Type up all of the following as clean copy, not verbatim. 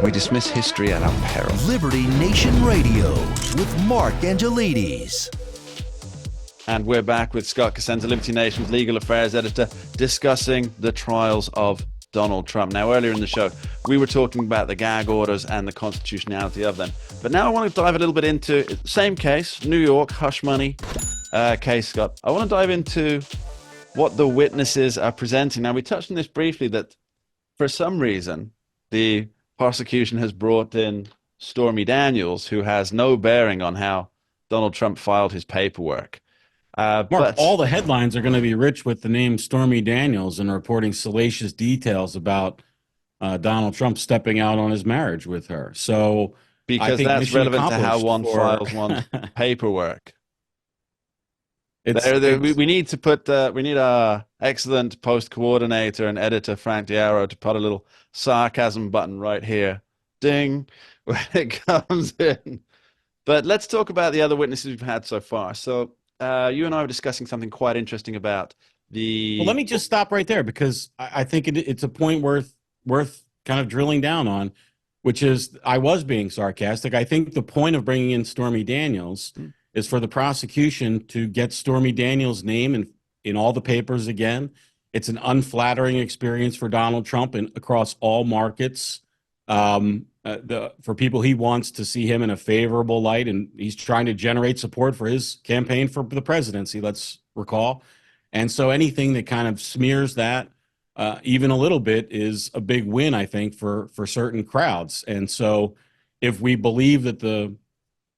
We dismiss history at our peril. Liberty Nation Radio with Mark Angelides. And we're back with Scott Cosenza, Liberty Nation's legal affairs editor, discussing the trials of Donald Trump. Now, earlier in the show, we were talking about the gag orders and the constitutionality of them. But now I want to dive a little bit into the same case, New York, hush money case, Scott. I want to dive into what the witnesses are presenting. Now, we touched on this briefly, that for some reason, the prosecution has brought in Stormy Daniels, who has no bearing on how Donald Trump filed his paperwork. Mark, But all the headlines are going to be rich with the name Stormy Daniels and reporting salacious details about Donald Trump stepping out on his marriage with her. So, because that's relevant to how one files one's paperwork. We need to put we need our excellent post coordinator and editor Frank Diaro to put a little sarcasm button right here, ding, when it comes in. But let's talk about the other witnesses we've had so far. So you and I were discussing something quite interesting about the. Well, let me just stop right there, because I think it's a point worth kind of drilling down on, which is, I was being sarcastic. I think the point of bringing in Stormy Daniels is for the prosecution to get Stormy Daniels' name in all the papers again. It's an unflattering experience for Donald Trump across all markets. For people, he wants to see him in a favorable light, and he's trying to generate support for his campaign for the presidency, let's recall. And so anything that kind of smears that even a little bit is a big win, I think, for certain crowds. And so if we believe that the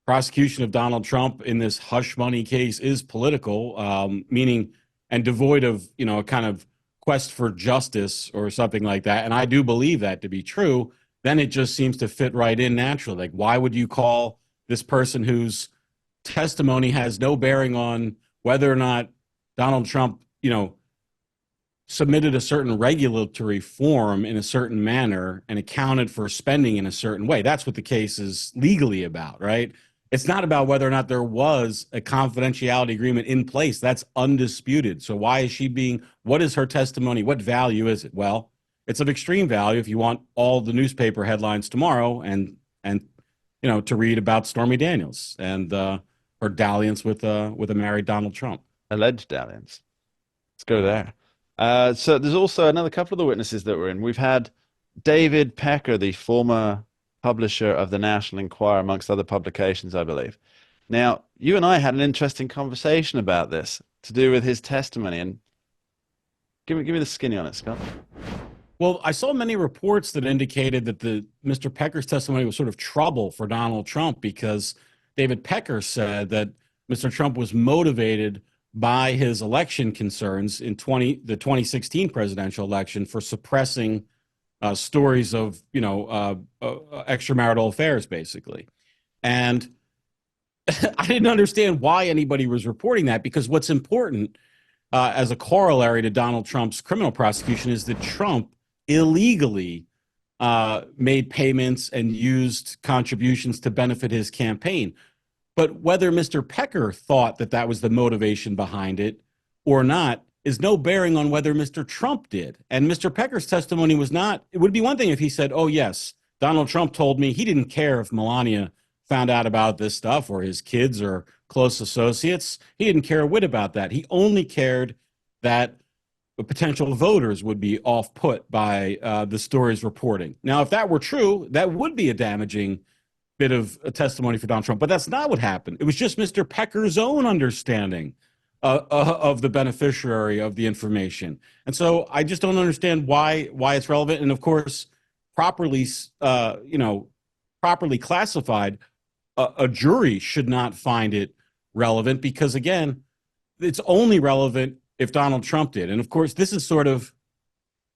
prosecution of Donald Trump in this hush money case is political, meaning and devoid of, a kind of quest for justice or something like that, and I do believe that to be true, then it just seems to fit right in naturally. Like, why would you call this person whose testimony has no bearing on whether or not Donald Trump, submitted a certain regulatory form in a certain manner and accounted for spending in a certain way? That's what the case is legally about, right? It's not about whether or not there was a confidentiality agreement in place. That's undisputed. So why is she what is her testimony? What value is it? Well, it's of extreme value if you want all the newspaper headlines tomorrow and to read about Stormy Daniels and her dalliance with a married Donald Trump. Alleged dalliance. Let's go there. So there's also another couple of the witnesses that were in. We've had David Pecker, the former publisher of the National Enquirer, amongst other publications, I believe. Now, you and I had an interesting conversation about this to do with his testimony, and give me the skinny on it, Scott. Well, I saw many reports that indicated that Mr. Pecker's testimony was sort of trouble for Donald Trump, because David Pecker said that Mr. Trump was motivated by his election concerns in the 2016 presidential election for suppressing stories of extramarital affairs, basically. And I didn't understand why anybody was reporting that, because what's important as a corollary to Donald Trump's criminal prosecution is that Trump illegally made payments and used contributions to benefit his campaign. But whether Mr. Pecker thought that was the motivation behind it or not is no bearing on whether Mr. Trump did. And Mr. Pecker's testimony was not. It would be one thing if he said, oh, yes, Donald Trump told me. He didn't care if Melania found out about this stuff, or his kids or close associates. He didn't care a whit about that. He only cared that the potential voters would be off-put by the story's reporting. Now, if that were true, that would be a damaging bit of a testimony for Donald Trump, but that's not what happened. It was just Mr. Pecker's own understanding of the beneficiary of the information. And so I just don't understand why it's relevant. And of course, properly classified, a jury should not find it relevant, because again, it's only relevant if Donald Trump did. And of course, this is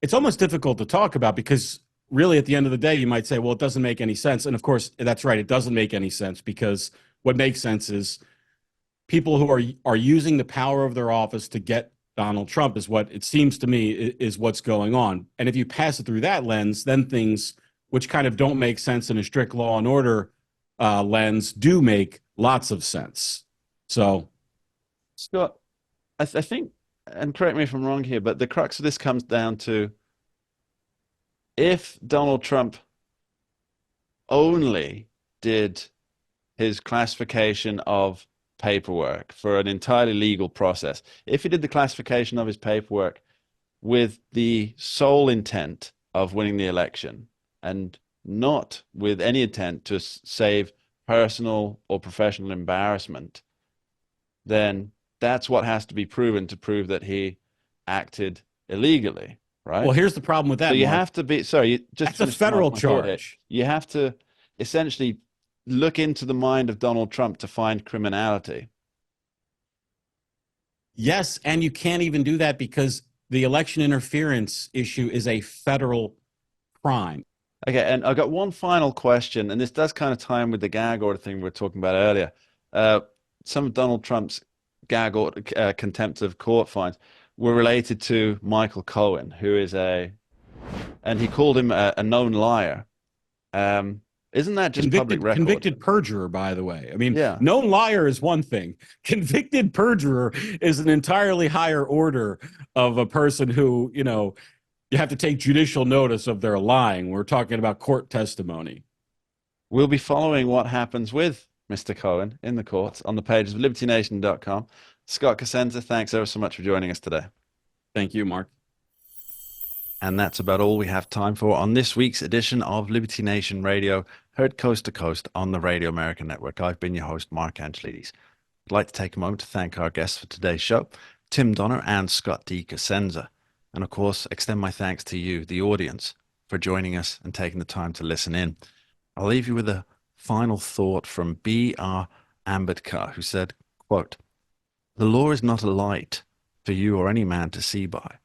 it's almost difficult to talk about, because really at the end of the day, you might say, well, it doesn't make any sense. And of course, that's right. It doesn't make any sense, because what makes sense is people who are using the power of their office to get Donald Trump is what it seems to me is what's going on. And if you pass it through that lens, then things which kind of don't make sense in a strict law and order lens do make lots of sense. So, Scott, I think, and correct me if I'm wrong here, but the crux of this comes down to, if Donald Trump only did his classification of paperwork for an entirely legal process, if he did the classification of his paperwork with the sole intent of winning the election and not with any intent to save personal or professional embarrassment, then that's what has to be proven to prove that he acted illegally, right? Well, here's the problem with that. So you Mark. have to be, sorry, just That's a federal my thought here. charge. You have to essentially look into the mind of Donald Trump to find criminality. Yes, and you can't even do that because the election interference issue is a federal crime. Okay, and I've got one final question, and this does kind of tie in with the gag order thing we were talking about earlier. Some of Donald Trump's gag order, contempt of court fines were related to Michael Cohen, who is and he called him a known liar. Isn't that just public record? Convicted perjurer, by the way. I mean, Yeah. known liar is one thing. Convicted perjurer is an entirely higher order of a person who, you know, you have to take judicial notice of their lying. We're talking about court testimony. We'll be following what happens with Mr. Cohen in the courts on the pages of libertynation.com. Scott Cosenza, thanks ever so much for joining us today. Thank you, Mark. And that's about all we have time for on this week's edition of Liberty Nation Radio, heard coast to coast on the Radio American Network. I've been your host, Mark Angelides. I'd like to take a moment to thank our guests for today's show, Tim Donner and Scott D. Cosenza. And of course, extend my thanks to you, the audience, for joining us and taking the time to listen in. I'll leave you with a final thought from B.R. Ambedkar, who said, quote, "The law is not a light for you or any man to see by.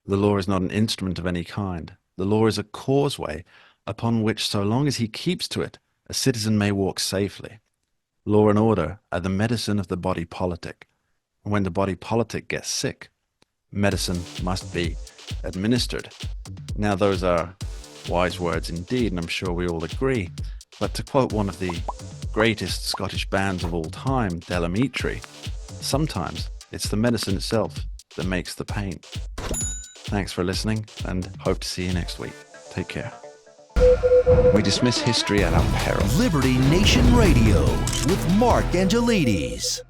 The law is not an instrument of any kind. The law is a causeway upon which, so long as he keeps to it, a citizen may walk safely. Law and order are the medicine of the body politic. And when the body politic gets sick, medicine must be administered." Now, those are wise words indeed, and I'm sure we all agree. But to quote one of the greatest Scottish bands of all time, Delamitri, sometimes it's the medicine itself that makes the pain. Thanks for listening, and hope to see you next week. Take care. We dismiss history at our peril. Liberty Nation Radio with Mark Angelides.